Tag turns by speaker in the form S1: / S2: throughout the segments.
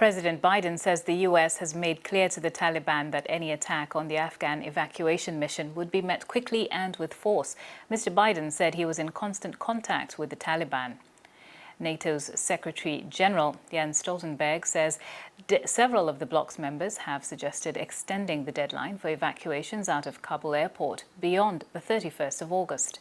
S1: President Biden says the U.S. has made clear to the Taliban that any attack on the Afghan evacuation mission would be met quickly and with force. Mr. Biden said he was in constant contact with the Taliban. NATO's Secretary General Jens Stoltenberg says several of the bloc's members have suggested extending the deadline for evacuations out of Kabul airport beyond the 31st of August.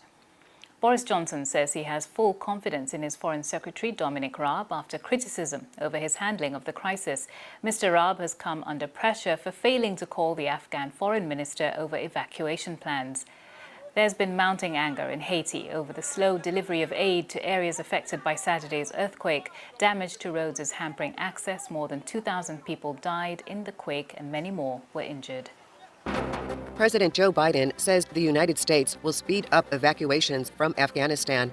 S1: Boris Johnson says he has full confidence in his Foreign Secretary Dominic Raab after criticism over his handling of the crisis. Mr. Raab has come under pressure for failing to call the Afghan foreign minister over evacuation plans. There's been mounting anger in Haiti over the slow delivery of aid to areas affected by Saturday's earthquake. Damage to roads is hampering access. More than 2,000 people died in the quake and many more were injured.
S2: President Joe Biden says the United States will speed up evacuations from Afghanistan.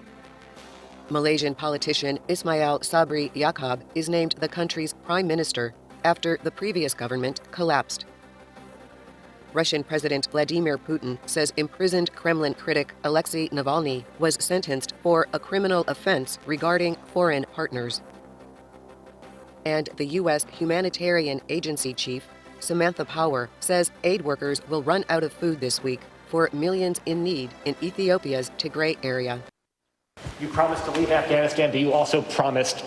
S2: Malaysian politician Ismail Sabri Yaakob is named the country's prime minister after the previous government collapsed. Russian President Vladimir Putin says imprisoned Kremlin critic Alexei Navalny was sentenced for a criminal offense regarding foreign partners. And the U.S. humanitarian agency chief Samantha Power says aid workers will run out of food this week for millions in need in Ethiopia's Tigray area.
S3: You promised to leave Afghanistan, but you also promised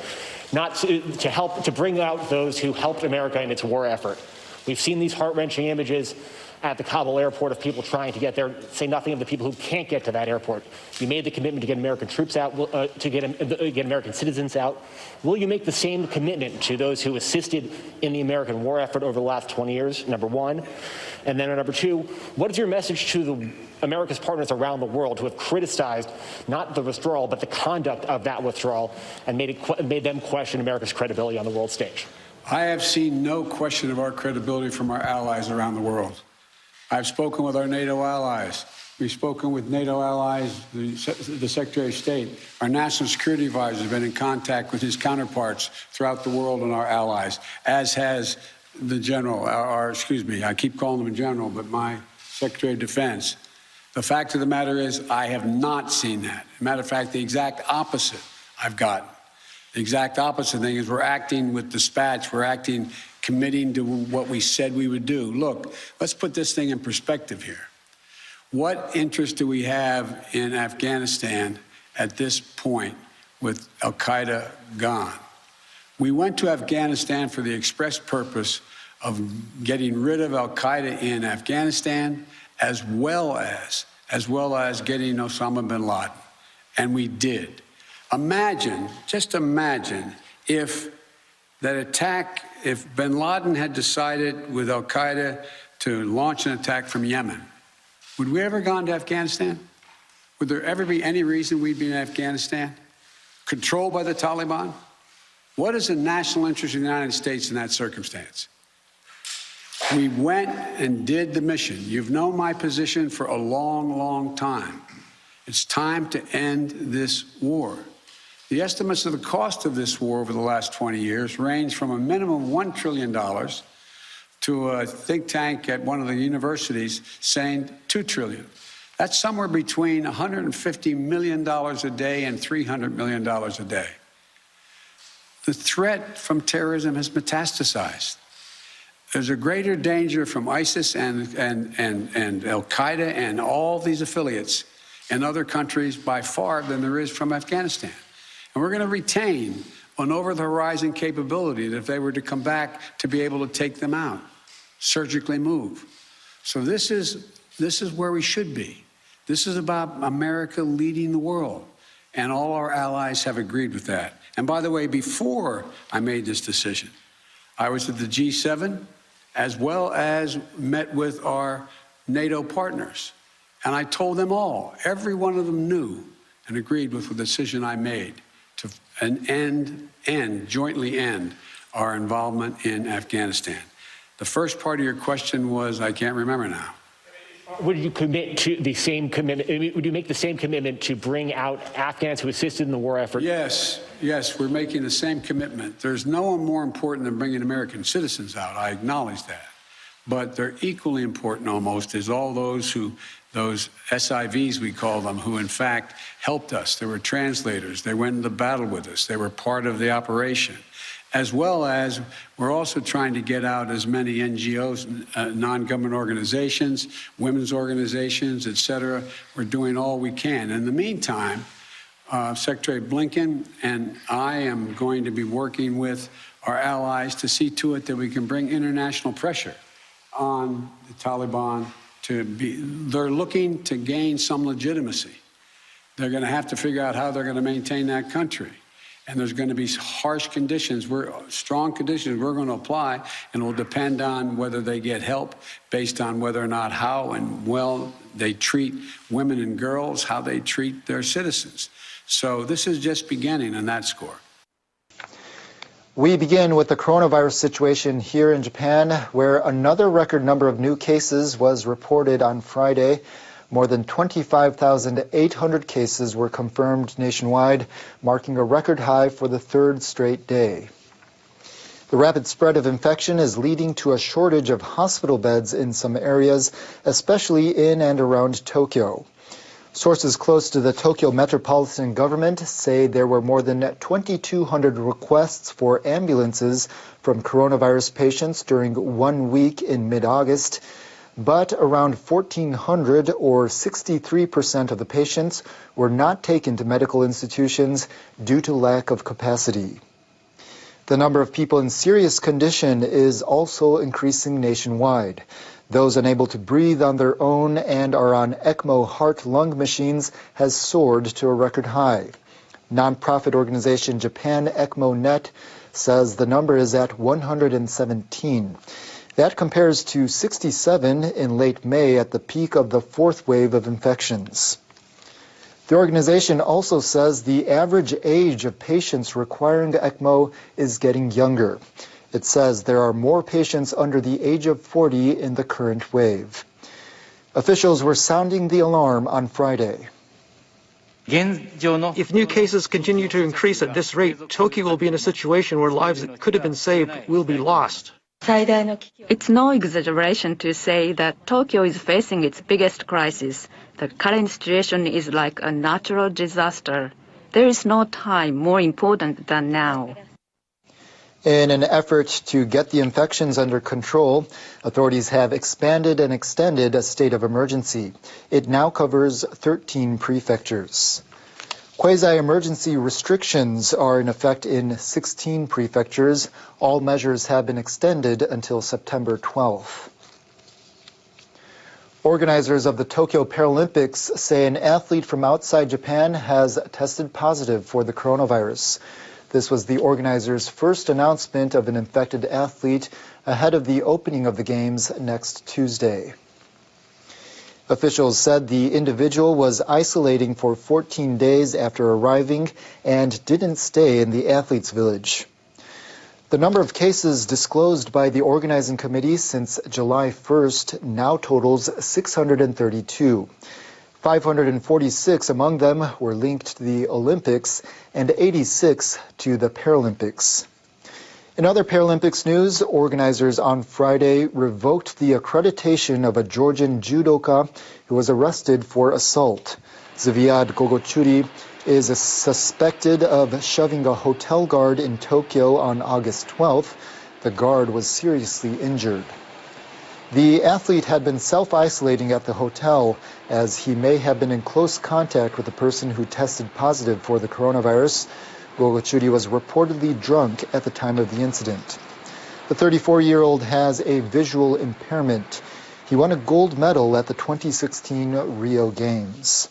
S3: not to help to bring out those who helped America in its war effort. We've seen these heart-wrenching images at the Kabul airport of people trying to get there, say nothing of the people who can't get to that airport. You made the commitment to get American troops out, to get American citizens out. Will you make the same commitment to those who assisted in the American war effort over the last 20 years, number one? And then number two, what is your message to America's partners around the world who have criticized not the withdrawal, but the conduct of that withdrawal and made them question America's credibility on the world stage?
S4: I have seen no question of our credibility from our allies around the world. I've spoken with our NATO allies. We've spoken with NATO allies, the Secretary of State. Our National Security Advisor has been in contact with his counterparts throughout the world and our allies, as has the General, I keep calling him a General, but my Secretary of Defense. The fact of the matter is, I have not seen that. As a matter of fact, the exact opposite I've gotten. The exact opposite thing is we're acting with dispatch. We're acting committing to what we said we would do. Look, let's put this thing in perspective here. What interest do we have in Afghanistan at this point with al-Qaeda gone? We went to Afghanistan for the express purpose of getting rid of al-Qaeda in Afghanistan, as well as getting Osama bin Laden. And we did. Just imagine if that attack, if bin Laden had decided with al-Qaeda to launch an attack from Yemen, would we ever gone to Afghanistan? Would there ever be any reason we'd be in Afghanistan? Controlled by the Taliban? What is the national interest of the United States in that circumstance? We went and did the mission. You've known my position for a long, long time. It's time to end this war. The estimates of the cost of this war over the last 20 years range from a minimum of $1 trillion to a think tank at one of the universities saying $2 trillion. That's somewhere between $150 million a day and $300 million a day. The threat from terrorism has metastasized. There's a greater danger from ISIS and al-Qaeda and all these affiliates in other countries by far than there is from Afghanistan. And we're going to retain an over-the-horizon capability that if they were to come back to be able to take them out, surgically move. So this is where we should be. This is about America leading the world. And all our allies have agreed with that. And by the way, before I made this decision, I was at the G7 as well as met with our NATO partners. And I told them all, every one of them knew and agreed with the decision I made to jointly end our involvement in Afghanistan. The first part of your question was, I can't remember now.
S3: Would you commit to the same commitment? Would you make the same commitment to bring out Afghans who assisted in the war effort?
S4: Yes, we're making the same commitment. There's no one more important than bringing American citizens out. I acknowledge that. But they're equally important almost is all those SIVs, we call them, who in fact helped us. They were translators. They went into battle with us. They were part of the operation. as well as we're also trying to get out as many NGOs, non-government organizations, women's organizations, et cetera. We're doing all we can. In the meantime, Secretary Blinken and I am going to be working with our allies to see to it that we can bring international pressure on the Taliban they're looking to gain some legitimacy. They're going to have to figure out how they're going to maintain that country. And there's going to be harsh conditions, strong conditions we're going to apply, and it will depend on whether they get help based on whether or not how and well they treat women and girls, how they treat their citizens. So this is just beginning on that score.
S5: We begin with the coronavirus situation here in Japan, where another record number of new cases was reported on Friday. More than 25,800 cases were confirmed nationwide, marking a record high for the third straight day. The rapid spread of infection is leading to a shortage of hospital beds in some areas, especially in and around Tokyo. Sources close to the Tokyo metropolitan government say there were more than 2,200 requests for ambulances from coronavirus patients during 1 week in mid-August, but around 1,400 or 63% of the patients were not taken to medical institutions due to lack of capacity. The number of people in serious condition is also increasing nationwide. Those unable to breathe on their own and are on ECMO heart-lung machines has soared to a record high. Nonprofit organization Japan ECMO Net says the number is at 117. That compares to 67 in late May at the peak of the fourth wave of infections. The organization also says the average age of patients requiring ECMO is getting younger. It says there are more patients under the age of 40 in the current wave. Officials were sounding the alarm on Friday.
S6: If new cases continue to increase at this rate, Tokyo will be in a situation where lives that could have been saved will be lost.
S7: It's no exaggeration to say that Tokyo is facing its biggest crisis. The current situation is like a natural disaster. There is no time more important than now.
S5: In an effort to get the infections under control, authorities have expanded and extended a state of emergency. It now covers 13 prefectures. Quasi-emergency restrictions are in effect in 16 prefectures. All measures have been extended until September 12th. Organizers of the Tokyo Paralympics say an athlete from outside Japan has tested positive for the coronavirus. This was the organizers' first announcement of an infected athlete ahead of the opening of the Games next Tuesday. Officials said the individual was isolating for 14 days after arriving and didn't stay in the athletes' village. The number of cases disclosed by the organizing committee since July 1st now totals 632. 546 among them were linked to the Olympics and 86 to the Paralympics. In other Paralympics news, organizers on Friday revoked the accreditation of a Georgian judoka who was arrested for assault. Zviad Gogochuri is suspected of shoving a hotel guard in Tokyo on August 12th. The guard was seriously injured. The athlete had been self-isolating at the hotel as he may have been in close contact with the person who tested positive for the coronavirus. Gogochuri was reportedly drunk at the time of the incident. The 34-year-old has a visual impairment. He won a gold medal at the 2016 Rio Games.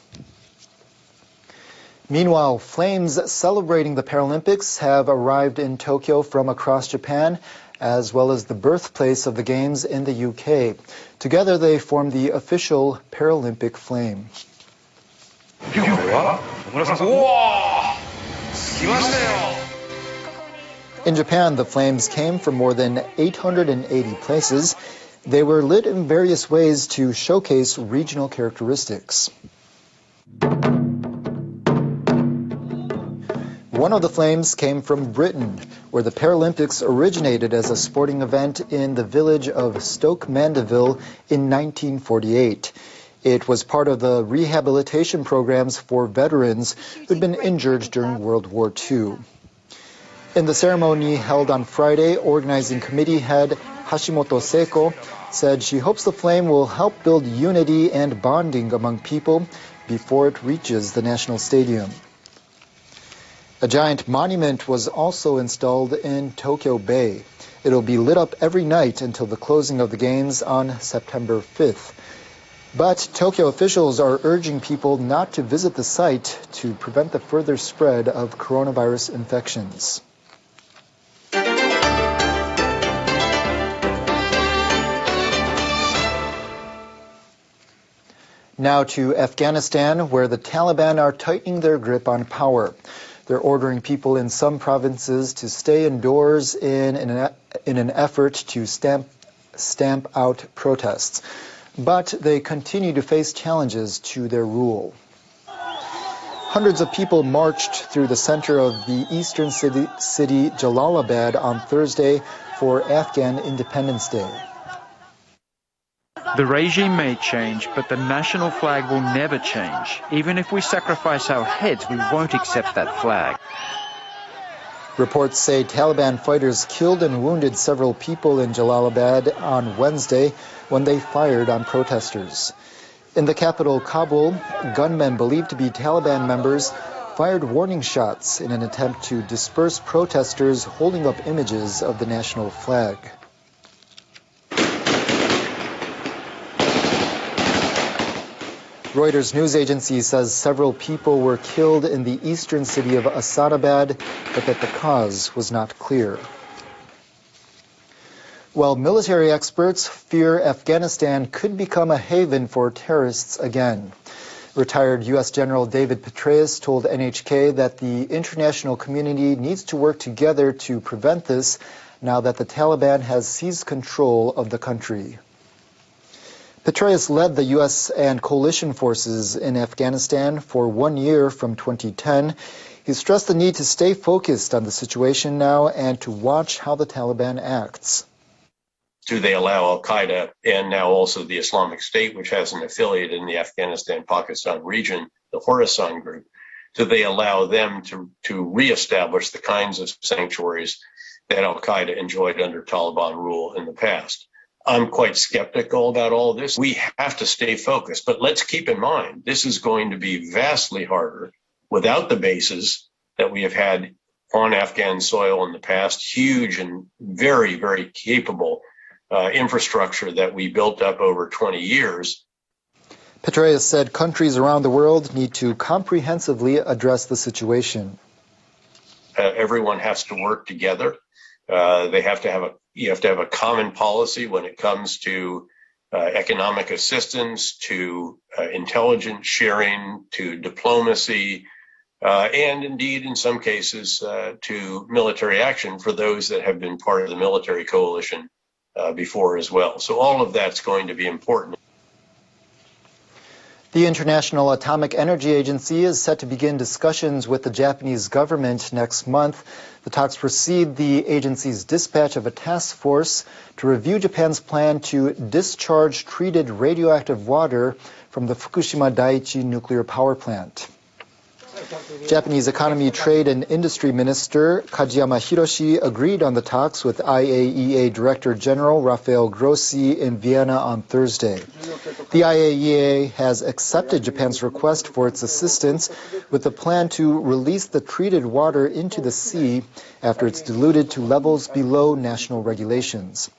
S5: Meanwhile, flames celebrating the Paralympics have arrived in Tokyo from across Japan, as well as the birthplace of the Games in the UK. Together they form the official Paralympic flame. In Japan, the flames came from more than 880 places. They were lit in various ways to showcase regional characteristics. One of the flames came from Britain, where the Paralympics originated as a sporting event in the village of Stoke Mandeville in 1948. It was part of the rehabilitation programs for veterans who'd been injured during World War II. In the ceremony held on Friday, organizing committee head Hashimoto Seiko said she hopes the flame will help build unity and bonding among people before it reaches the national stadium. A giant monument was also installed in Tokyo Bay. It'll be lit up every night until the closing of the games on September 5th. But Tokyo officials are urging people not to visit the site to prevent the further spread of coronavirus infections. Now to Afghanistan, where the Taliban are tightening their grip on power. They're ordering people in some provinces to stay indoors in an effort to stamp out protests. But they continue to face challenges to their rule. Hundreds of people marched through the center of the eastern city Jalalabad on Thursday for Afghan Independence Day.
S8: The regime may change, but the national flag will never change. Even if we sacrifice our heads, we won't accept that flag.
S5: Reports say Taliban fighters killed and wounded several people in Jalalabad on Wednesday when they fired on protesters. In the capital, Kabul, gunmen believed to be Taliban members fired warning shots in an attempt to disperse protesters holding up images of the national flag. Reuters news agency says several people were killed in the eastern city of Asadabad, but that the cause was not clear. Well, military experts fear Afghanistan could become a haven for terrorists again. Retired U.S. General David Petraeus told NHK that the international community needs to work together to prevent this now that the Taliban has seized control of the country. Petraeus led the U.S. and coalition forces in Afghanistan for 1 year from 2010. He stressed the need to stay focused on the situation now and to watch how the Taliban acts.
S9: Do they allow al-Qaeda and now also the Islamic State, which has an affiliate in the Afghanistan-Pakistan region, the Khorasan group, do they allow them to reestablish the kinds of sanctuaries that al-Qaeda enjoyed under Taliban rule in the past? I'm quite skeptical about all this. We have to stay focused, but let's keep in mind, this is going to be vastly harder without the bases that we have had on Afghan soil in the past, huge and very, very capable infrastructure that we built up over 20 years.
S5: Petraeus said countries around the world need to comprehensively address the situation.
S9: Everyone has to work together. You have to have a common policy when it comes to economic assistance, to intelligence sharing, to diplomacy, and indeed, in some cases, to military action for those that have been part of the military coalition before as well. So all of that's going to be important.
S5: The International Atomic Energy Agency is set to begin discussions with the Japanese government next month. The talks precede the agency's dispatch of a task force to review Japan's plan to discharge treated radioactive water from the Fukushima Daiichi nuclear power plant. Japanese Economy, Trade and Industry Minister Kajiyama Hiroshi agreed on the talks with IAEA Director General Rafael Grossi in Vienna on Thursday. The IAEA has accepted Japan's request for its assistance with a plan to release the treated water into the sea after it's diluted to levels below national regulations.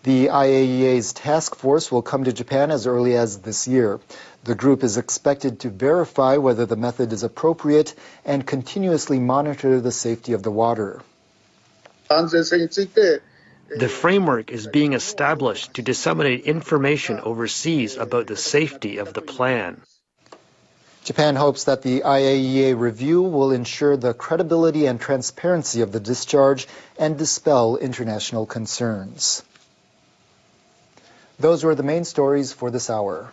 S5: The IAEA's task force will come to Japan as early as this year. The group is expected to verify whether the method is appropriate and continuously monitor the safety of the water.
S6: The framework is being established to disseminate information overseas about the safety of the plan.
S5: Japan hopes that the IAEA review will ensure the credibility and transparency of the discharge and dispel international concerns. Those were the main stories for this hour.